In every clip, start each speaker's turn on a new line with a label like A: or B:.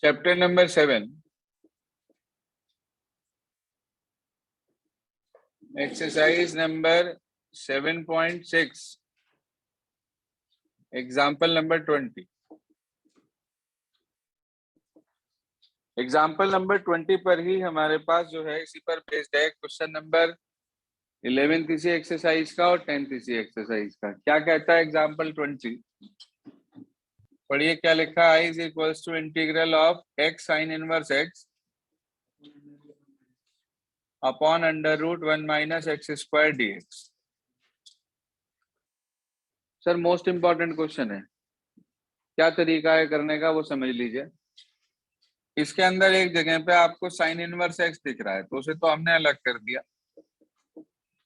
A: Chapter number 7, exercise number 7.6, example number 20। Example number 20 पर ही हमारे पास जो है इसी पर बेस्ड है क्वेश्चन नंबर 11th इसी एक्सरसाइज का और 10th इसी एक्सरसाइज का। क्या कहता है एग्जाम्पल 20? पढ़िए क्या लिखा है। Is equals to integral of x sine inverse x upon under root 1 minus x square dx। Sir most important question है, क्या तरीका है करने का वो समझ लीजिए। इसके अंदर एक जगह पे आपको साइन इनवर्स x दिख रहा है तो उसे तो हमने अलग कर दिया,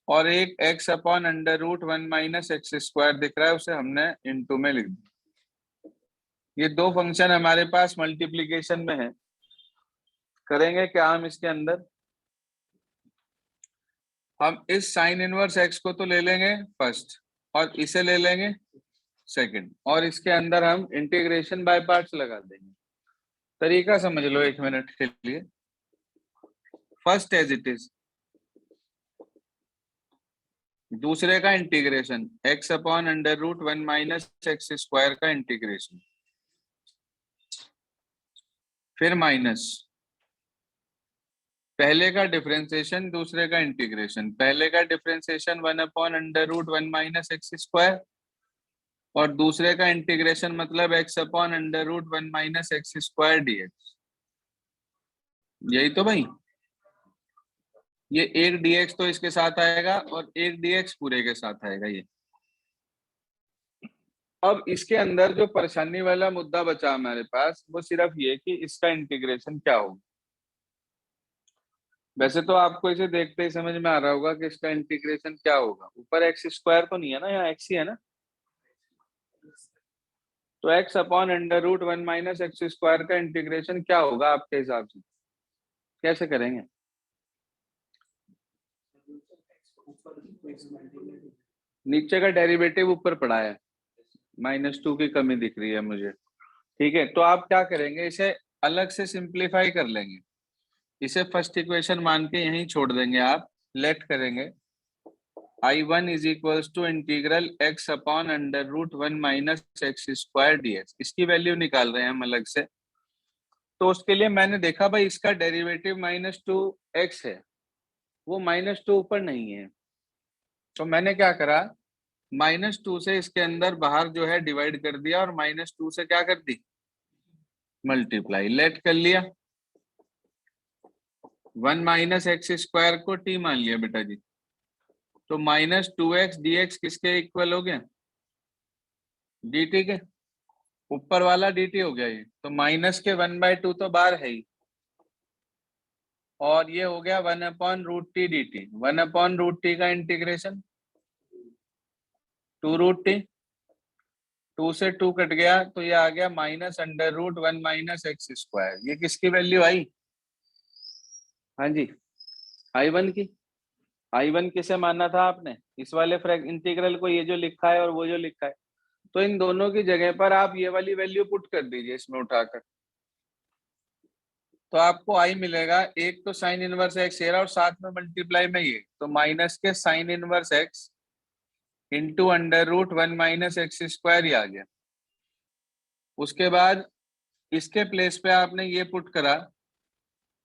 A: और एक x upon under root 1 minus x square दिख रहा है उसे हमने इनटू में लिख दिया। ये दो फंक्शन हमारे पास मल्टीप्लीकेशन में है। करेंगे क्या हम इसके अंदर, हम इस साइन इनवर्स x को तो ले लेंगे फर्स्ट और इसे ले लेंगे सेकंड, और इसके अंदर हम इंटीग्रेशन बाय पार्ट्स लगा देंगे। तरीका समझ लो 1 मिनट के लिए। फर्स्ट एज इट इज, दूसरे का integration x upon under root 1 minus x square का इंटीग्रेशन, फिर माइनस पहले का डिफरेंशिएशन दूसरे का इंटीग्रेशन। पहले का differentiation 1 upon under root 1 minus x square और दूसरे का इंटीग्रेशन मतलब x upon under root 1 minus x square dx। यही तो भाई, ये एक dx तो इसके साथ आएगा और एक dx पूरे के साथ आएगा ये। अब इसके अंदर जो परेशानी वाला मुद्दा बचा हमारे पास वो सिर्फ ये कि इसका इंटीग्रेशन क्या होगा। वैसे तो आपको इसे देखते ही समझ में आ रहा होगा कि इसका इंटीग्रेशन क्या होगा। ऊपर एक्स स्क्वायर तो नहीं है ना, यहाँ एक्स ही है ना, तो x upon under root 1 minus x square का इंटीग्रेशन क्या होगा आपके हिसाब से, कैसे करेंगे? नीचे का डेरिवेटिव ऊपर पड़ा है, -2 की कमी दिख रही है मुझे। ठीक है, तो आप क्या करेंगे, इसे अलग से सिंप्लीफाई कर लेंगे। इसे फर्स्ट इक्वेशन मान के यहीं छोड़ देंगे आप। लेट करेंगे I1 is equals to integral x upon under root 1 minus x square dx। इसकी वैल्यू निकाल रहे हैं हम अलग से। तो उसके लिए मैंने देखा भाई इसका डेरिवेटिव -2x है, वो -2 ऊपर नहीं है, तो मैंने क्या करा, -2 से इसके अंदर बाहर जो है डिवाइड कर दिया और -2 से क्या कर दी, मल्टीप्लाई। लेट कर लिया, 1 माइनस एक्स स्क्वायर को t मान लिया बेटा जी, तो -2x dx किसके इक्वल हो गया, dt के। ऊपर वाला dt हो गया ये, तो माइनस के 1/2 तो बाहर है ही, और ये हो गया 1 upon root t dt। 1 upon root t का इंटीग्रेशन 2 रूट टी, 2 से 2 कट गया तो ये आ गया minus under root 1 minus x square. ये किसकी वैल्यू आई, हाँ जी I1 की। I1 किसे मानना था आपने, इस वाले इंटीग्रल को, ये जो लिखा है और वो जो लिखा है, तो इन दोनों की जगह पर आप ये वाली वैल्यू पुट कर दीजिए इसमें उठाकर, तो आपको आई मिलेगा। एक तो साइन इनवर्स एक्स ये रहा और साथ में मल्टीप्लाई में ये, तो माइनस के sine inverse x into under root 1 minus x square ही आ गया। उसके बाद इसके प्लेस पे आपने ये पुट करा,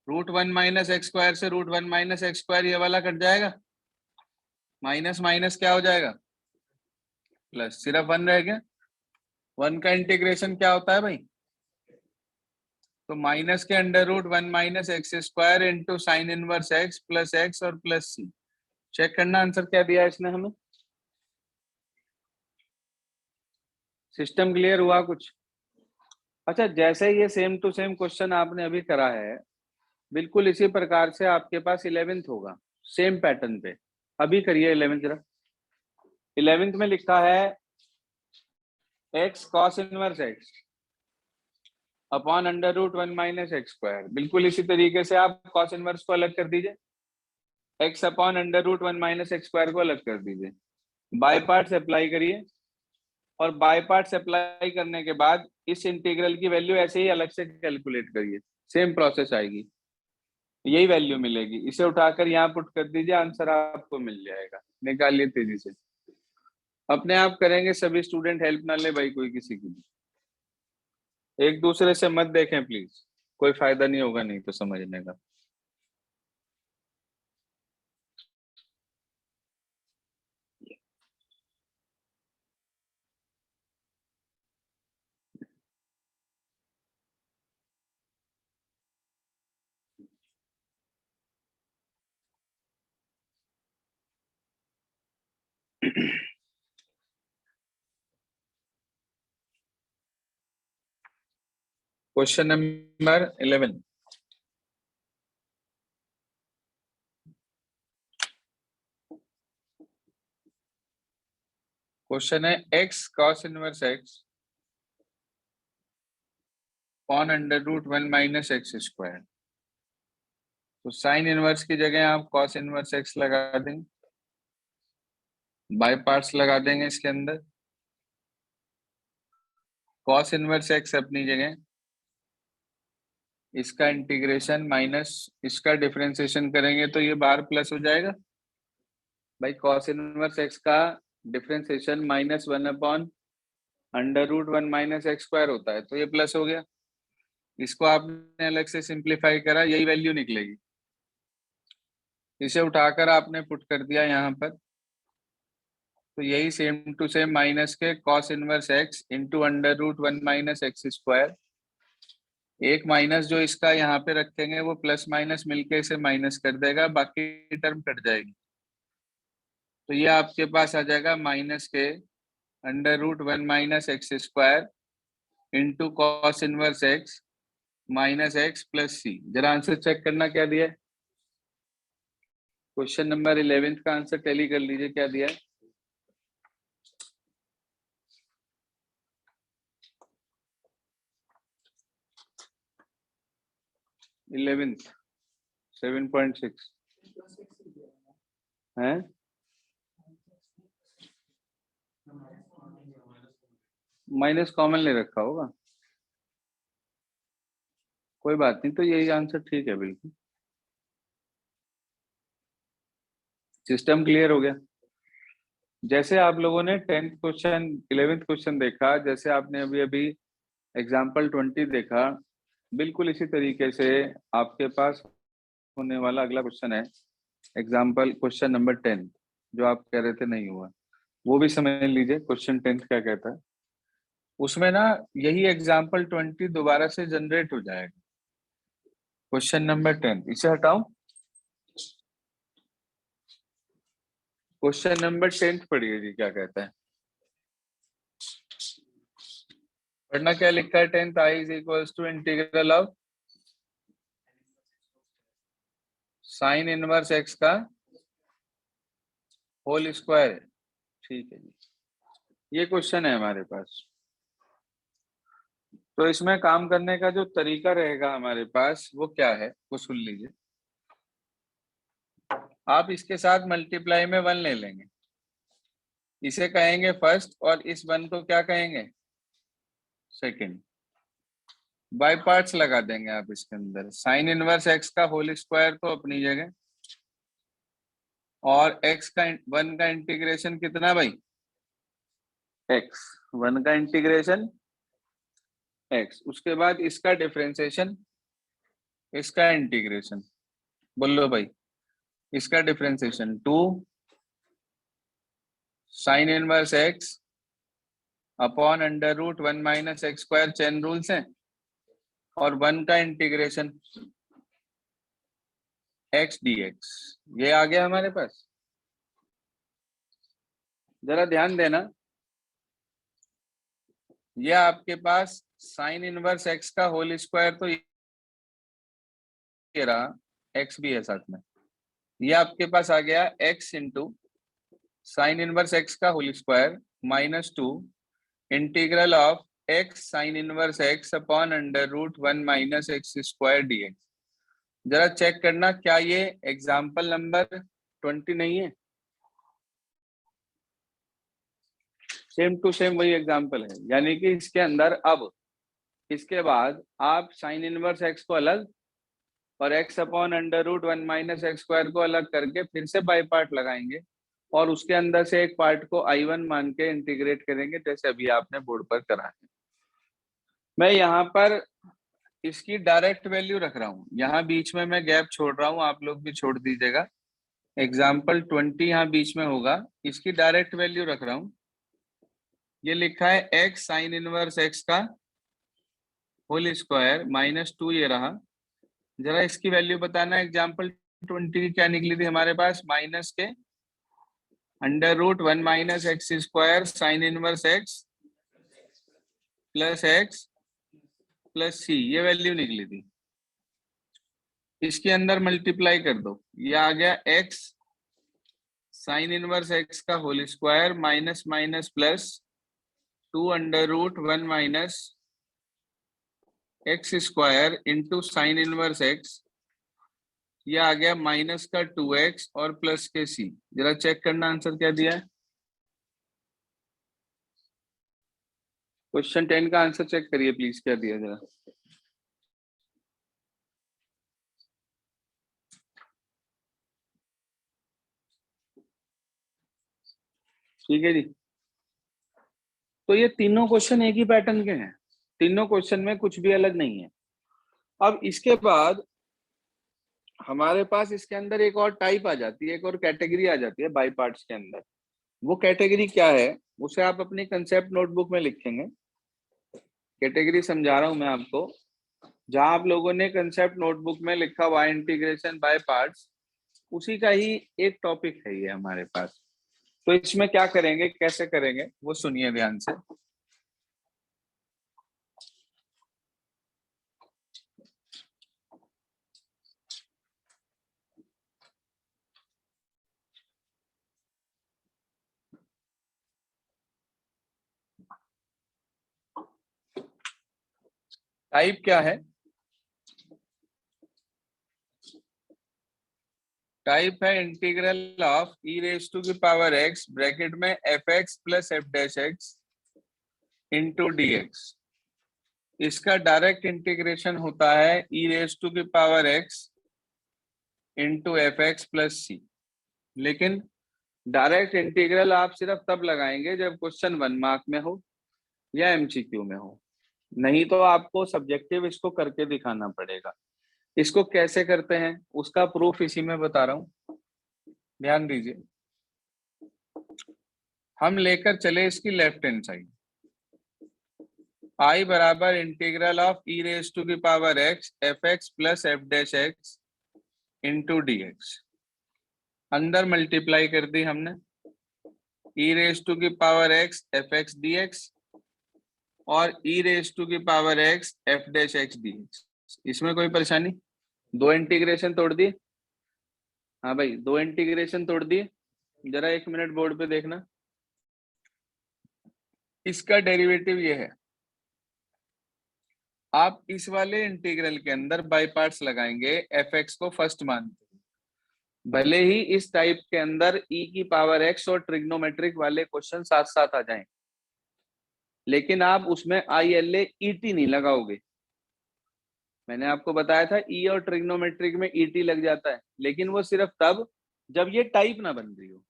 A: रूट 1 माइनस एक्स स्क्वायर से रूट 1 माइनस एक्स स्क्वायर ये वाला कट जाएगा, माइनस माइनस क्या हो जाएगा, प्लस, सिर्फ 1 रह गया। 1 का इंटीग्रेशन क्या होता है भाई, तो माइनस के under root 1 minus x square into sine inverse x plus x और प्लस सी। चेक करना आंसर क्या दिया इसने हमें। सिस्टम क्लियर हुआ कुछ? अच्छा, जैसे ये सेम टू सेम क्वेश्चन आपने अभी करा है, बिल्कुल इसी प्रकार से आपके पास 11th होगा, सेम पैटर्न पे। अभी करिए 11th जरा। 11th में लिखा है x cos inverse x upon under root 1 minus x square. बिल्कुल इसी तरीके से आप cos इनवर्स को अलग कर दीजिए, x upon under root 1 minus x square को अलग कर दीजिए। बाय पार्ट्स अप्लाई करिए, और बाय पार्ट्स अप्लाई करने के बाद इस इंटीग्रल की वैल्यू ऐसे ही अलग से कैलकुलेट करिए, सेम प्रोसेस आएगी, यही वैल्यू मिलेगी, इसे उठाकर यहाँ पुट कर दीजिए, आंसर आपको मिल जाएगा। निकालिए तेजी से, अपने आप करेंगे, सभी स्टूडेंट हेल्प ना ले भाई कोई किसी की, एक दूसरे से मत देखें प्लीज, कोई फायदा नहीं होगा नहीं तो समझने का। क्वेश्चन नंबर 11, क्वेश्चन है x cos inverse x upon under root 1 minus x square. तो साइन इनवर्स की जगह आप cos इनवर्स x लगा देंगे, बाय पार्ट्स लगा देंगे इसके अंदर, cos इनवर्स x अपनी जगह, इसका इंटीग्रेशन माइनस इसका डिफरेंशिएशन करेंगे तो ये बाहर प्लस हो जाएगा भाई, cos इनवर्स x का differentiation -1 under root 1 minus x square होता है, तो ये प्लस हो गया, इसको आपने अलग से सिंप्लीफाई करा, यही वैल्यू निकलेगी, इसे उठाकर आपने पुट कर दिया यहाँ पर, तो यही सेम टू सेम माइनस के cos inverse x into under root 1 minus x square, एक माइनस जो इसका यहाँ पे रखेंगे वो प्लस माइनस मिलके इसे माइनस कर देगा, बाकी टर्म कट जाएगी, तो ये आपके पास आ जाएगा माइनस के under root 1 minus x square into cos inverse x minus x plus c. जरा आंसर चेक करना क्या दिया है, क्वेश्चन नंबर 11 का आंसर टैली कर लीजिए, क्या दिया है। इलेवेंथ 7.6 है, माइनस कॉमन ले रखा होगा, कोई बात नहीं, तो यही आंसर ठीक है बिल्कुल, सिस्टम क्लियर हो गया। जैसे आप लोगों ने 10th क्वेश्चन 11th क्वेश्चन देखा, जैसे आपने अभी अभी एग्जाम्पल 20 देखा, बिल्कुल इसी तरीके से आपके पास होने वाला अगला क्वेश्चन है एग्जाम्पल क्वेश्चन नंबर 10, जो आप कह रहे थे नहीं हुआ, वो भी समझ लीजिए क्वेश्चन 10 क्या कहता है। उसमें ना यही एग्जाम्पल 20 दोबारा से जनरेट हो जाएगा, क्वेश्चन नंबर 10, इसे हटाओ, क्वेश्चन नंबर 10 पढ़िए जी क्या कहता है, पढ़ना क्या लिखा है 10th, I is equals to integral of sine inverse x का होल स्क्वायर है, ठीक है जी, ये क्वेश्चन है हमारे पास। तो इसमें काम करने का जो तरीका रहेगा हमारे पास वो क्या है, वो सुन लीजिए। आप इसके साथ मल्टीप्लाई में 1 ले लेंगे, इसे कहेंगे फर्स्ट और इस 1 को क्या कहेंगे, सेकंड, बाय पार्ट्स लगा देंगे आप इसके अंदर, साइन इनवर्स एक्स का होल स्क्वायर तो अपनी जगह, और एक्स का 1 का इंटीग्रेशन कितना भाई, एक्स, 1 का इंटीग्रेशन एक्स, उसके बाद इसका डिफरेंशिएशन, इसका इंटीग्रेशन, बोलो भाई, इसका differentiation 2 sine inverse x upon under root 1 minus x square, chain rules हैं, और 1 का इंटीग्रेशन एक्स dx, ये आ गया हमारे पास। जरा ध्यान देना, ये आपके पास साइन इनवर्स एक्स का होल स्क्वायर, तो ये रहा, एक्स भी है साथ में, ये आपके पास आ गया x into sine inverse x का whole square -2 integral of x sine inverse x upon under root 1 minus x square dx। जरा चेक करना क्या ये एग्जाम्पल नंबर 20 नहीं है, सेम टू सेम वही एग्जाम्पल है, यानी कि इसके अंदर अब इसके बाद आप साइन इनवर्स एक्स को अलग और x upon under root 1 minus x square को अलग करके फिर से बाई पार्ट लगाएंगे और उसके अंदर से एक पार्ट को I1 मान के इंटीग्रेट करेंगे, जैसे अभी आपने बोर्ड पर करा है। मैं यहाँ पर इसकी डायरेक्ट वैल्यू रख रहा हूँ, यहाँ बीच में मैं गैप छोड़ रहा हूँ, आप लोग भी छोड़ दीजिएगा। एग्जाम्पल 20 यहाँ बीच में होगा, इसकी डायरेक्ट वैल्यू रख रहा हूँ। ये लिखा है एक्स साइन इनवर्स एक्स का होल स्क्वायर -2 ये रहा। जरा इसकी वैल्यू बताना। एग्जाम्पल 20 की क्या निकली थी हमारे पास? माइनस के under root 1 minus x square sine inverse x plus x plus c, ये वैल्यू निकली थी। इसके अंदर मल्टीप्लाई कर दो, ये आ गया एक्स साइन इनवर्स एक्स का whole square minus minus plus 2 under root 1 minus x square into sine inverse x, ये आ गया माइनस का 2x और प्लस के सी। जरा चेक करना आंसर क्या दिया है। क्वेश्चन 10 का आंसर चेक करिए प्लीज, क्या दिया जरा। ठीक है जी, तो ये तीनों क्वेश्चन एक ही पैटर्न के हैं, तीनों क्वेश्चन में कुछ भी अलग नहीं है। अब इसके बाद हमारे पास इसके अंदर एक और टाइप आ जाती है, एक और कैटेगरी आ जाती है बाई पार्ट्स के अंदर। वो कैटेगरी क्या है, उसे आप अपनी कंसेप्ट नोटबुक में लिखेंगे। कैटेगरी समझा रहा हूं मैं आपको, जहां आप लोगों ने कंसेप्ट नोटबुक में लिखा हुआ इंटीग्रेशन बाय पार्ट्स, उसी का ही एक टॉपिक है ये हमारे पास। तो इसमें क्या करेंगे, कैसे करेंगे, वो सुनिए ध्यान से। टाइप क्या है? टाइप है integral of e raise to की पावर एक्स ब्रैकेट में f x plus f dash x into d x. इसका डायरेक्ट इंटीग्रेशन होता है ई रेज टू की power x into f x plus c. लेकिन डायरेक्ट इंटीग्रल आप सिर्फ तब लगाएंगे जब क्वेश्चन 1 मार्क में हो या एमसीक्यू में हो, नहीं तो आपको सब्जेक्टिव इसको करके दिखाना पड़ेगा। इसको कैसे करते हैं उसका प्रूफ इसी में बता रहा हूं, ध्यान दीजिए। हम लेकर चले इसकी लेफ्ट हैंड साइड, आई बराबर integral of e raise to की power x f x plus f dash x into d x. अंदर मल्टीप्लाई कर दी हमने, ई रेज टू की power x f x d x और ई रेज टू की power x f dash x d x. इसमें कोई परेशानी? दो इंटीग्रेशन तोड़ दिए। हाँ भाई, दो इंटीग्रेशन तोड़ दिए। जरा 1 मिनट बोर्ड पे देखना। इसका डेरिवेटिव ये है, आप इस वाले इंटीग्रल के अंदर बाई पार्ट्स लगाएंगे, एफ एक्स को फर्स्ट मानते हैं। भले ही इस टाइप के अंदर ई की पावर एक्स और ट्रिग्नोमेट्रिक वाले क्वेश्चन साथ साथ आ जाएं, लेकिन आप उसमें I L A E T नहीं लगाओगे। मैंने आपको बताया था ई और ट्रिग्नोमेट्रिक में ई टी लग जाता है, लेकिन वो सिर्फ तब जब ये टाइप ना बन रही हो।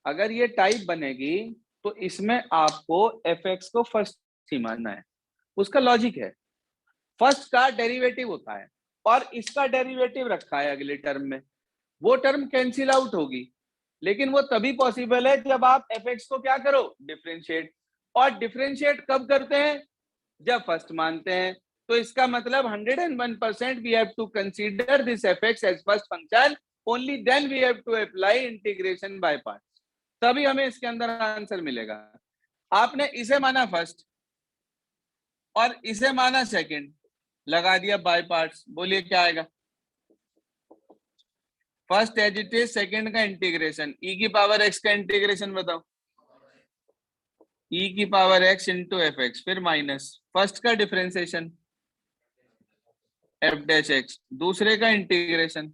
A: अगर ये टाइप बनेगी तो इसमें आपको एफ एक्स को फर्स्ट ही मानना है। उसका लॉजिक है, फर्स्ट का डेरिवेटिव होता है और इसका डेरिवेटिव रखा है अगले टर्म में, वो टर्म कैंसिल आउट होगी। लेकिन वो तभी पॉसिबल है जब आप एफ एक्स को क्या करो, डिफरेंशिएट। और डिफरेंशिएट कब करते हैं? जब फर्स्ट मानते हैं। तो इसका मतलब 101% we have to consider this f x as first function, only then we have to apply integration by parts, तभी हमें इसके अंदर आंसर मिलेगा। आपने इसे माना फर्स्ट और इसे माना सेकंड, लगा दिया बाय पार्ट्स, बोलिए क्या आएगा? First as it is, second का इंटीग्रेशन, ई की पावर एक्स का इंटीग्रेशन बताओ, ई की power x into f x, फिर माइनस फर्स्ट का डिफरेंशिएशन एफ डैश एक्स, दूसरे का इंटीग्रेशन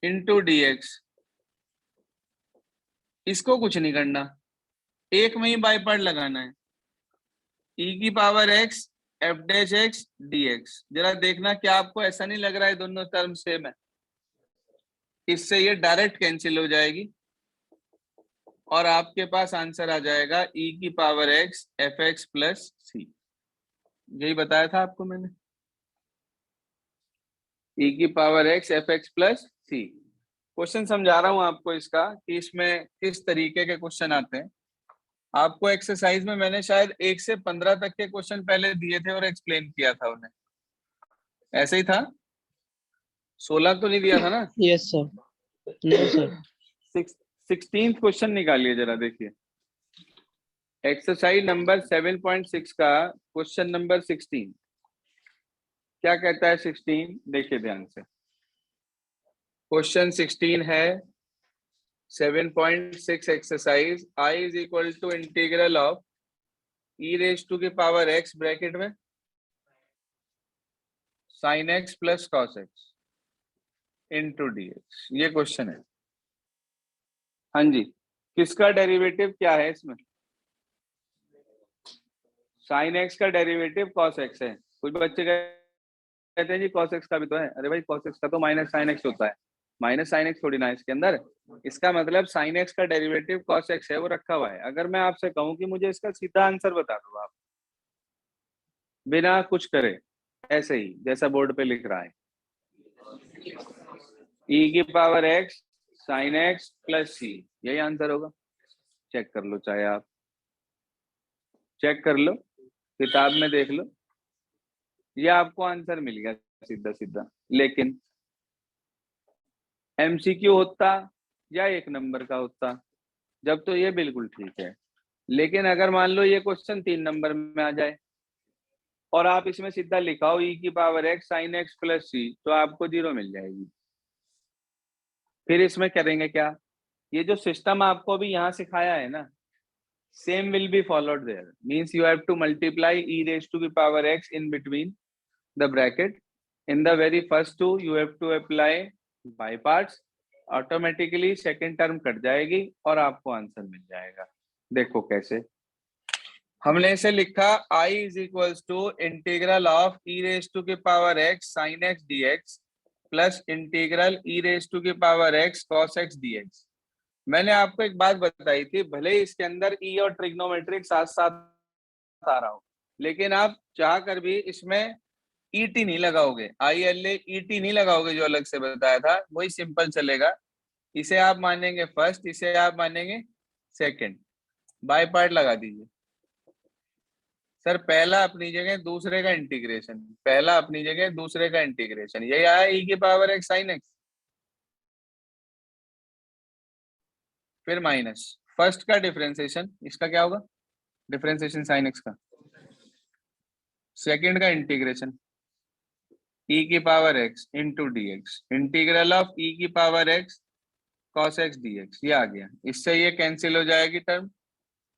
A: इंटू डी एक्स। इसको कुछ नहीं करना, एक में ही बाई पार्ट लगाना है। ई की power x f dash x d x. जरा देखना क्या आपको ऐसा नहीं लग रहा है दोनों टर्म सेम है? इससे ये डायरेक्ट कैंसिल हो जाएगी और आपके पास आंसर आ जाएगा ई की power x f x plus c. यही बताया था आपको मैंने, ई की power x f x plus c. Question समझा रहा हूं आपको इसका कि इसमें किस तरीके के क्वेश्चन आते हैं। आपको एक्सरसाइज में मैंने शायद 1 से 15 तक के क्वेश्चन पहले दिए थे और एक्सप्लेन किया था उन्हें, ऐसे ही था? 16 तो नहीं दिया था ना?
B: Yes sir. नहीं सर।
A: 16th क्वेश्चन निकालिए जरा, देखिए एक्सरसाइज नंबर 7.6 का क्वेश्चन नंबर 16 क्या कहता है? 16 देखिए ध्यान से। क्वेश्चन 16 है 7.6 exercise, I is equal to integral of e raise to की पावर एक्स ब्रैकेट में sine x plus cos x into d x. ये क्वेश्चन है। हाँ जी, किसका डेरिवेटिव क्या है इसमें? साइन एक्स का डेरिवेटिव कॉस एक्स है। कुछ बच्चे कहते हैं जी कॉस एक्स का भी तो है। अरे भाई कॉस एक्स का तो माइनस साइन एक्स होता है, माइनस साइन एक्स थोड़ी ना इसके अंदर। इसका मतलब साइन एक्स का डेरिवेटिव कॉस एक्स है, वो रखा हुआ है। अगर मैं आपसे कहूं कि मुझे इसका सीधा आंसर बता दो आप, बिना कुछ करे, ऐसे ही जैसा बोर्ड पे लिख रहा है, ई की power x sine x plus c, यही आंसर होगा। चेक कर लो, चाहे आप चेक कर लो, किताब में देख लो, ये आपको आंसर मिल गया सीधा सीधा। लेकिन एमसीक्यू होता या 1 नंबर का होता जब, तो ये बिल्कुल ठीक है। लेकिन अगर मान लो ये क्वेश्चन 3 नंबर में आ जाए और आप इसमें सीधा लिखाओ ई की power x sine x plus c, तो आपको 0 मिल जाएगी। फिर इसमें करेंगे क्या? ये जो सिस्टम आपको अभी यहाँ सिखाया है ना, same will be followed there. Means you have to multiply e raised to the power x in between the bracket. In the very first two you have to apply by parts. Automatically second term cut जाएगी और आपको answer मिल जाएगा। देखो कैसे हमने इसे लिखा, I is equals to integral of e raised to the power x sin x dx plus integral e raised to the power x cos x dx। मैंने आपको एक बात बताई थी, भले ही इसके अंदर ई और ट्रिग्नोमेट्रिक साथ साथ आ रहा हो, लेकिन आप चाह कर भी इसमें ईटी नहीं लगाओगे, ILA ईटी नहीं लगाओगे। जो अलग से बताया था वही सिंपल चलेगा। इसे आप मानेंगे फर्स्ट, इसे आप मानेंगे सेकंड, बाय पार्ट लगा दीजिए। सर पहला अपनी जगह, दूसरे का इंटीग्रेशन, पहला अपनी जगह, दूसरे का इंटीग्रेशन, यही आया ई की पावर एक्स साइन एक्स। फिर माइनस फर्स्ट का डिफरेंशिएशन, इसका क्या होगा? डिफरेंशिएशन साइन एक्स का। सेकंड का इंटीग्रेशन ई की power x into d x, integral of e की power x cos x d x, ये आ गया। इससे ये कैंसिल हो जाएगी टर्म,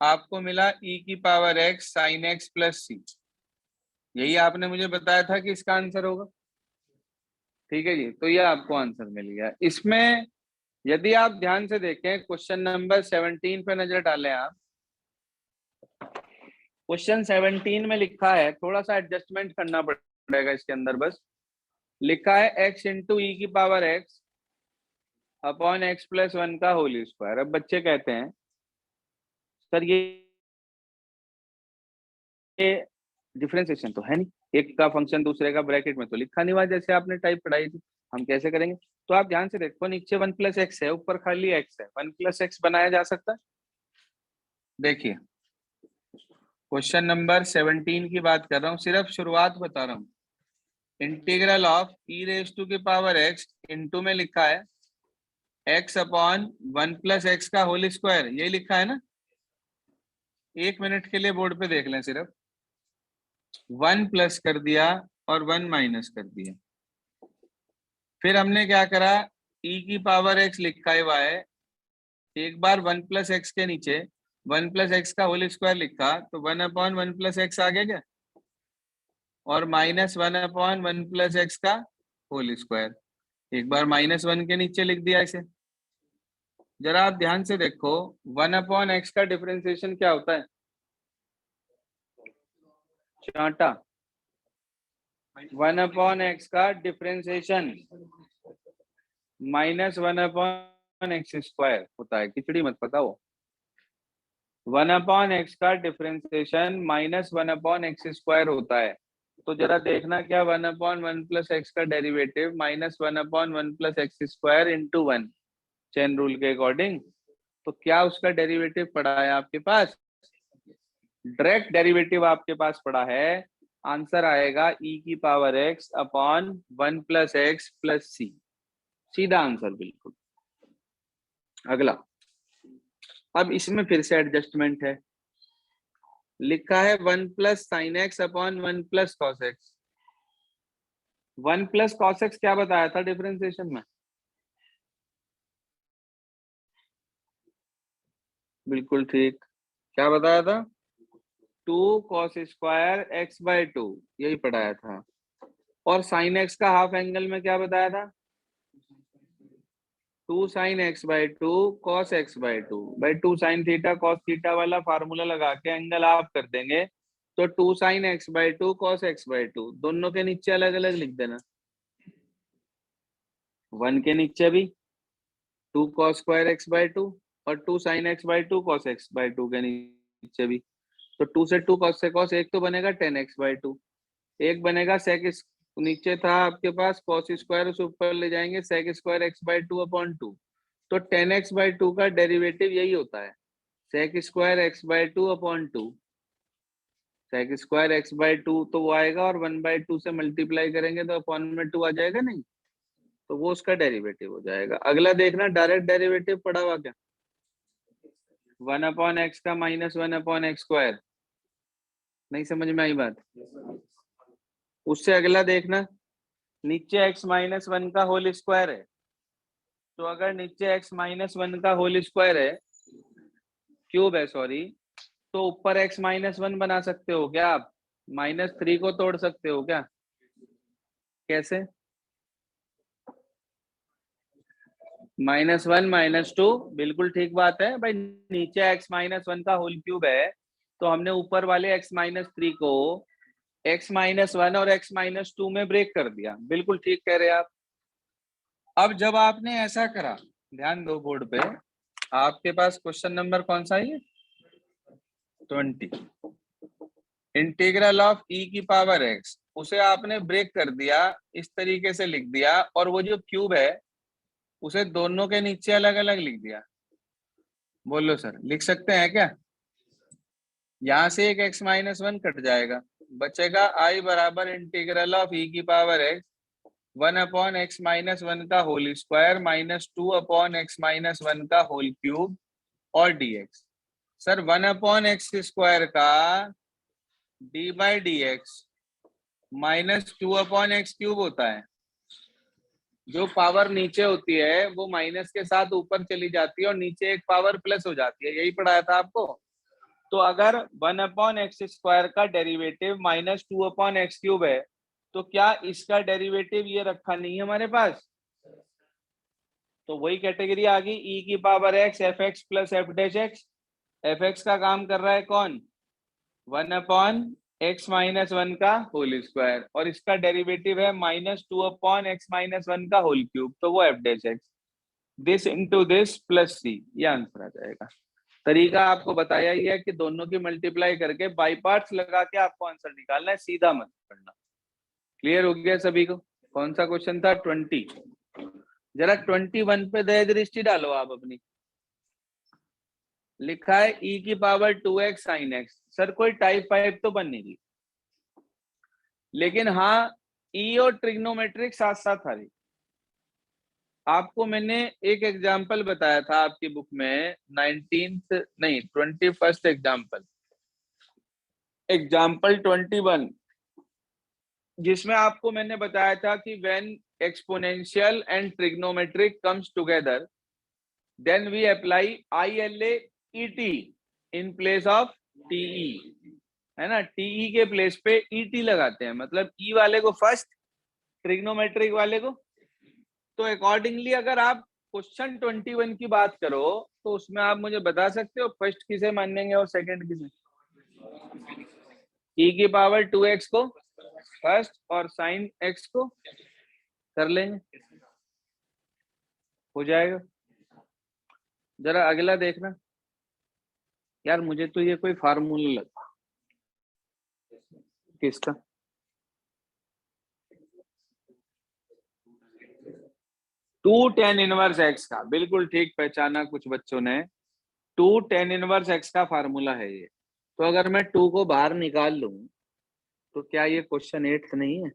A: आपको मिला ई की power x sine x plus c. यही आपने मुझे बताया था कि इसका आंसर होगा। ठीक है जी, तो ये आपको आंसर मिल गया। इसमें यदि आप ध्यान से देखें, क्वेश्चन नंबर 17 पे नजर डालें आप, क्वेश्चन 17 में लिखा है, थोड़ा सा एडजस्टमेंट करना पड़ेगा इसके अंदर, बस लिखा है x इंटू ई की power x upon x plus 1 का होल स्क्वायर। अब बच्चे कहते हैं सर ये डिफरेंशिएशन तो है नहीं, एक का फंक्शन दूसरे का ब्रैकेट में तो लिखा नहीं हुआ जैसे आपने टाइप पढ़ाई थी, हम कैसे करेंगे? तो आप ध्यान से देखो, नीचे 1 प्लस एक्स है, ऊपर खाली x है, 1 प्लस एक्स बनाया जा सकता है। देखिए क्वेश्चन नंबर 17 की बात कर रहा हूँ, सिर्फ शुरुआत बता रहा हूँ। Integral of e raise to की पावर एक्स, इंटू में लिखा है x अपॉन 1 प्लस एक्स का होल स्क्वायर, यही लिखा है ना? 1 मिनट के लिए बोर्ड पे देख लें, सिर्फ 1 प्लस कर दिया और 1 माइनस कर दिया। फिर हमने क्या करा, e की पावर x लिखा हुआ है, एक बार 1 प्लस एक्स के नीचे 1 प्लस एक्स का होल स्क्वायर लिखा, तो 1 अपॉन 1 प्लस एक्स आ गया क्या, और माइनस 1 अपॉन 1 प्लस एक्स का होल स्क्वायर, एक बार माइनस 1 के नीचे लिख दिया इसे। जरा आप ध्यान से देखो, 1 अपॉन एक्स का डिफरेंशिएशन क्या होता है? चांटा 1/x का डिफरेंशिएशन -1/x² होता है। खिचड़ी मत पकाओ। 1/x का डिफरेंशिएशन -1/x² होता है। तो जरा देखना क्या 1/1 + x का derivative -1/1 + x² into 1 chain rule के अकॉर्डिंग। तो क्या उसका डेरिवेटिव पड़ा है आपके पास? डायरेक्ट डेरिवेटिव आपके पास पड़ा है। आंसर आएगा e⁻x/1 + x + c। सीधा आंसर बिल्कुल। अगला, अब इसमें फिर से एडजस्टमेंट है। लिखा है 1 + sin x/1 + cos x। 1 + cos x क्या बताया था डिफरेंशिएशन में? बिल्कुल ठीक, क्या बताया था? 2 cos² x/2 यही पढ़ाया था। और sin x का हाफ एंगल में क्या बताया था? 2 sin x/2 cos x/2। भाई 2 sin थीटा cos थीटा वाला फार्मूला लगा के एंगल आप कर देंगे तो 2 sin x/2 cos x/2 दोनों के नीचे अलग अलग लिख देना। 1 के नीचे भी 2 cos² x/2 और 2 sin x/2 cos x/2 के नीचे भी। तो 2 से 2 cos से cos एक तो बनेगा 10x/2, एक बनेगा sec नीचे था आपके पास cos², उसे ऊपर ले जाएंगे sec² x/2/2। तो 10x/2 का डेरिवेटिव यही होता है sec² x/2/2। sec² x/2 तो वो आएगा और 1/2 से मल्टीप्लाई करेंगे तो अपॉन में 2 आ जाएगा नहीं, तो वो उसका डेरिवेटिव हो जाएगा। अगला देखना डायरेक्ट डेरिवेटिव पड़ा हुआ क्या? 1/x का -1/x²। नहीं समझ में आई बात? उससे अगला देखना, नीचे x-1 का होल स्क्वायर है। तो अगर नीचे x-1 का होल स्क्वायर है, क्यूब है सॉरी, तो ऊपर x-1 बना सकते हो क्या आप? -3 को तोड़ सकते हो क्या? कैसे? -1 -2 बिल्कुल ठीक बात है भाई। नीचे x-1 का होल क्यूब है तो हमने ऊपर वाले x-3 को x-1 और x-2 में ब्रेक कर दिया। बिल्कुल ठीक कह रहे हैं आप। अब जब आपने ऐसा करा, ध्यान दो बोर्ड पे, आपके पास क्वेश्चन नंबर कौन सा है? 20। इंटीग्रल ऑफ e⁻x उसे आपने ब्रेक कर दिया, इस तरीके से लिख दिया, और वो जो क्यूब है उसे दोनों के नीचे अलग अलग लिख दिया। बोलो सर, लिख सकते हैं क्या? यहां से एक x-1 कट जाएगा, बचेगा i बराबर इंटीग्रल ऑफ e⁻x 1/x-1 का होल स्क्वायर -2/x-1 का होल क्यूब और dx। सर 1/x² का d/dx -2/x³ होता है। जो पावर नीचे होती है वो माइनस के साथ ऊपर चली जाती है और नीचे एक पावर प्लस हो जाती है, यही पढ़ाया था आपको। तो अगर 1/x² का डेरिवेटिव -2/x³ है तो क्या इसका डेरिवेटिव ये रखा नहीं है हमारे पास? तो वही कैटेगरी आ गई e⁻x fx + f'। fx का काम कर रहा है कौन? 1/x-1 का होल स्क्वायर, और इसका डेरिवेटिव है -2/x-1 का होल क्यूब, तो वो f'। This into this plus c, ये आंसर आ जाएगा। तरीका आपको बताया ही है कि दोनों की मल्टीप्लाई करके बाई पार्ट्स लगा के आपको आंसर निकालना है, सीधा मत करना। क्लियर हो गया सभी को? कौन सा क्वेश्चन था? 20। जरा 21 पे दया दृष्टि डालो आप अपनी। लिखा है e⁻2x sin x। सर कोई टाइप फाइव तो बन नहीं रही, लेकिन हाँ ई और ट्रिग्नोमेट्रिक साथ साथ आ रही। आपको मैंने एक एग्जाम्पल बताया था आपकी बुक में 21st एग्जाम्पल 21, जिसमें आपको मैंने बताया था कि when exponential and trigonometric comes together then we apply ILA-ET in place of TE, है ना। TE के प्लेस पे ET लगाते हैं, मतलब E वाले को फर्स्ट, ट्रिग्नोमेट्रिक वाले को। तो अकॉर्डिंगली अगर आप क्वेश्चन 21 की बात करो तो उसमें आप मुझे बता सकते हो फर्स्ट किसे मानेंगे और सेकंड किसे? e की पावर 2x को फर्स्ट और साइन x को कर लेंगे, हो जाएगा। जरा अगला देखना यार, मुझे तो ये कोई फार्मूला लगा किसका, 2 tan इनवर्स x का, बिल्कुल ठीक पहचाना कुछ बच्चों ने। 2 tan इनवर्स x का फार्मूला है ये। तो अगर मैं 2 को बाहर निकाल लूं तो क्या ये क्वेश्चन 8th नहीं है?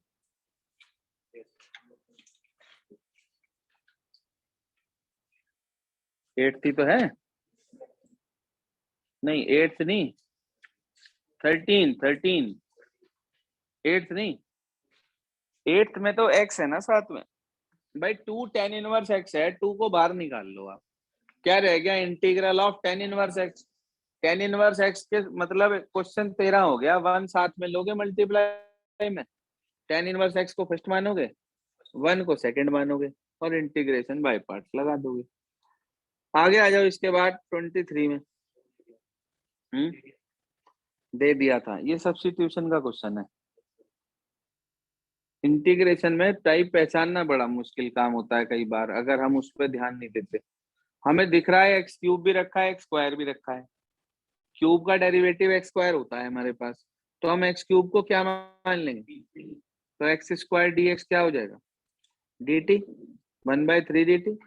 A: एट्थ ही तो है, नहीं 8th नहीं, 13 8th नहीं, 8th में तो x है ना साथ में भाई। 2 tan इनवर्स x है, 2 को बाहर निकाल लो आप, क्या रह गया, integral of tan inverse x। tan inverse x के मतलब क्वेश्चन 13 हो गया, 1 साथ में लोगे मल्टीप्लाई में, tan इनवर्स x को फर्स्ट मानोगे, 1 को सेकंड मानोगे और इंटीग्रेशन बाय पार्ट्स लगा दोगे। आगे आ जाओ, इसके बाद 23 में दे दिया था, ये सब्स्टिट्यूशन का क्वेश्चन है। इंटीग्रेशन में टाइप पहचानना बड़ा मुश्किल काम होता है कई बार, अगर हम उस पर ध्यान नहीं देते। हमें दिख रहा है एक्स क्यूब भी रखा है, एक्स स्क्वायर भी रखा है, क्यूब का डेरिवेटिव एक्स स्क्वायर होता है हमारे पास, तो हम एक्स क्यूब को क्या मान लेंगे, तो एक्स स्क्वायर डी एक्स क्या हो जाएगा, डी टी, 1/3 डी टी,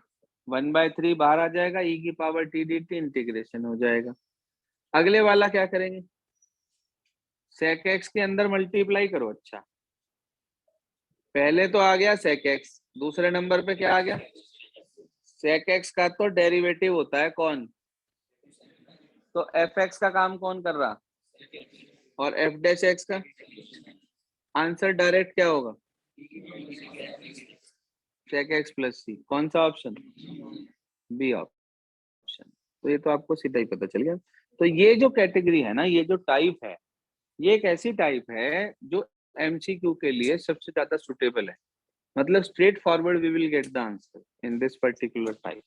A: 1/3 बाहर आ जाएगा, ई की power T D T, integration हो जाएगा। अगले वाला क्या करेंगे, सेक एक्स के अंदर मल्टीप्लाई करो। अच्छा, पहले तो आ गया सेक एक्स, दूसरे नंबर पे क्या आ गया, सेक एक्स का तो डेरिवेटिव होता है कौन, तो एफ एक्स का काम कौन कर रहा, और एफ डैश एक्स का। आंसर डायरेक्ट क्या होगा, सेक एक्स प्लस सी। कौन सा ऑप्शन, बी ऑप्शन। तो ये तो आपको सीधा ही पता चल गया। तो ये जो कैटेगरी है ना, ये जो टाइप है, ये एक ऐसी टाइप है जो एमसीक्यू के लिए सबसे ज्यादा सुटेबल है। मतलब straightforward we will get the answer in this particular type.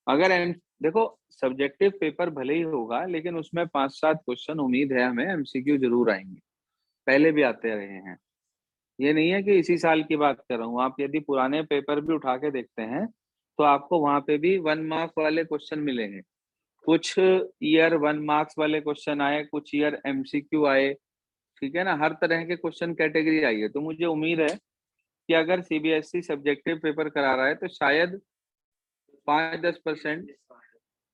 A: अगर देखो सब्जेक्टिव पेपर भले ही होगा, लेकिन उसमें 5-7 क्वेश्चन उम्मीद है हमें एमसीक्यू जरूर आएंगे, पहले भी आते रहे हैं। ये नहीं है कि इसी साल की बात कर रहा हूँ, आप यदि पुराने पेपर भी उठा के देखते हैं तो आपको वहां पे भी 1 मार्क वाले क्वेश्चन मिलेंगे। कुछ ईयर 1 मार्क्स वाले क्वेश्चन आए, कुछ ईयर एमसीक्यू आए, ठीक है ना, हर तरह के क्वेश्चन कैटेगरी आई है। तो मुझे उम्मीद है कि अगर सीबीएसई सब्जेक्टिव पेपर करा रहा है तो शायद 5-10%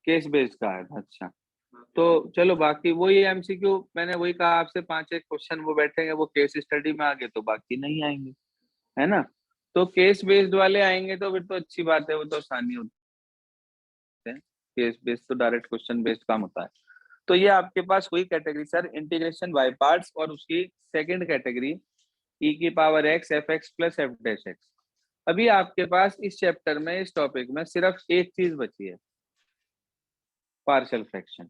A: केस बेस्ड का है। अच्छा, तो चलो बाकी वही एमसीक्यू, मैंने वही कहा आपसे, 5-1 क्वेश्चन वो बैठेंगे, वो केस स्टडी में आगे तो बाकी नहीं आएंगे, है ना। तो केस बेस्ड वाले आएंगे तो फिर तो अच्छी बात है, वो तो आसानी होती है। केस बेस्ड तो डायरेक्ट क्वेश्चन बेस्ड काम होता है। तो ये आपके पास हुई category sir, integration by parts, और उसकी सेकंड कैटेगरी ई की power x f x plus f dash x. अभी आपके पास इस चैप्टर में, इस टॉपिक में सिर्फ एक चीज बची है, पार्शियल फ्रैक्शन।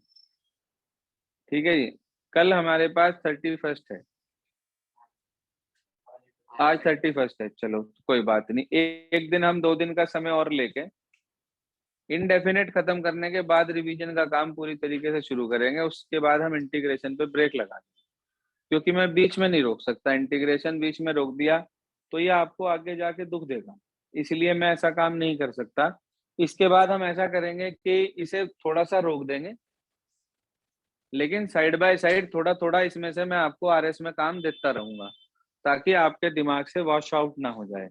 A: ठीक है जी, कल हमारे पास 31 है, आज 31 है, चलो कोई बात नहीं, एक दिन हम 2 दिन का समय और लेके इनडेफिनेट खत्म करने के बाद रिवीजन का काम पूरी तरीके से शुरू करेंगे। उसके बाद हम इंटीग्रेशन पे ब्रेक लगा देंगे, क्योंकि मैं बीच में नहीं रोक सकता, इंटीग्रेशन बीच में रोक दिया तो ये आपको आगे जाके दुख देगा, इसलिए मैं ऐसा काम नहीं कर सकता। इसके बाद हम ऐसा करेंगे कि इसे थोड़ा सा रोक देंगे, लेकिन साइड बाय साइड थोड़ा थोड़ा इसमें से मैं आपको आरएस में काम देता रहूंगा, ताकि आपके दिमाग से वॉश आउट ना हो जाए।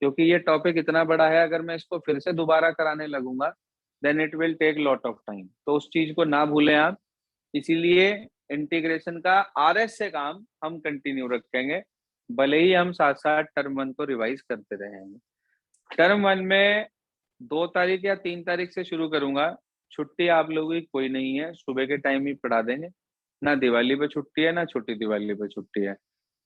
A: क्योंकि ये टॉपिक इतना बड़ा है, अगर मैं इसको फिर से दोबारा कराने लगूंगा then it will take lot of time, तो उस चीज को ना भूलें आप। इसीलिए इंटीग्रेशन का आरएस से काम हम कंटिन्यू रखेंगे, भले ही हम साथ साथ टर्म 1 को रिवाइज करते रहेंगे। टर्म 1 में 2 तारीख या 3 तारीख से शुरू करूंगा। छुट्टी आप लोगों की कोई नहीं है, सुबह के टाइम ही पढ़ा देंगे। ना दिवाली पे छुट्टी है, ना छोटी दिवाली पे छुट्टी है,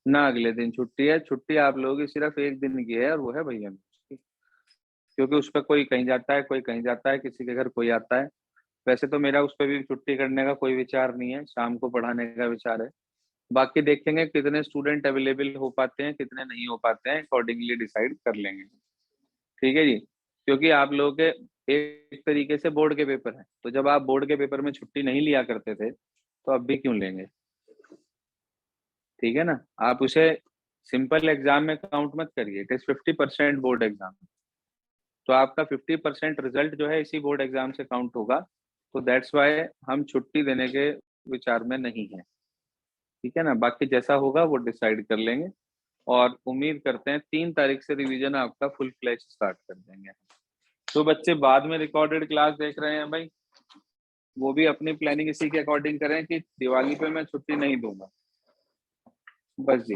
A: ना अगले दिन छुट्टी है। छुट्टी आप लोगों की सिर्फ एक दिन की है, और वो है भैया की, क्योंकि उस पर कोई कहीं जाता है, कोई कहीं जाता है, किसी के घर कोई आता है। वैसे तो मेरा उस पर भी छुट्टी करने का कोई विचार नहीं है, शाम को पढ़ाने का विचार है। बाकी देखेंगे कितने स्टूडेंट अवेलेबल हो पाते हैं, कितने नहीं हो पाते हैं, अकॉर्डिंगली डिसाइड कर लेंगे। ठीक है जी, क्योंकि आप लोगों के एक तरीके से बोर्ड के पेपर है, तो जब आप बोर्ड के पेपर में छुट्टी नहीं लिया करते थे तो अब भी क्यों लेंगे। ठीक है ना, आप उसे सिंपल एग्जाम में काउंट मत करिए, इट इज 50% बोर्ड एग्जाम। तो आपका 50% रिजल्ट जो है इसी बोर्ड एग्जाम से काउंट होगा, तो दैट्स वाई हम छुट्टी देने के विचार में नहीं है। ठीक है ना, बाकी जैसा होगा वो डिसाइड कर लेंगे, और उम्मीद करते हैं 3 तारीख से रिवीजन आपका फुल फ्लैश स्टार्ट कर देंगे। तो बच्चे बाद में रिकॉर्डेड क्लास देख रहे हैं भाई, वो भी अपनी प्लानिंग इसी के अकॉर्डिंग करें कि दिवाली पे मैं छुट्टी नहीं दूंगा। बस जी।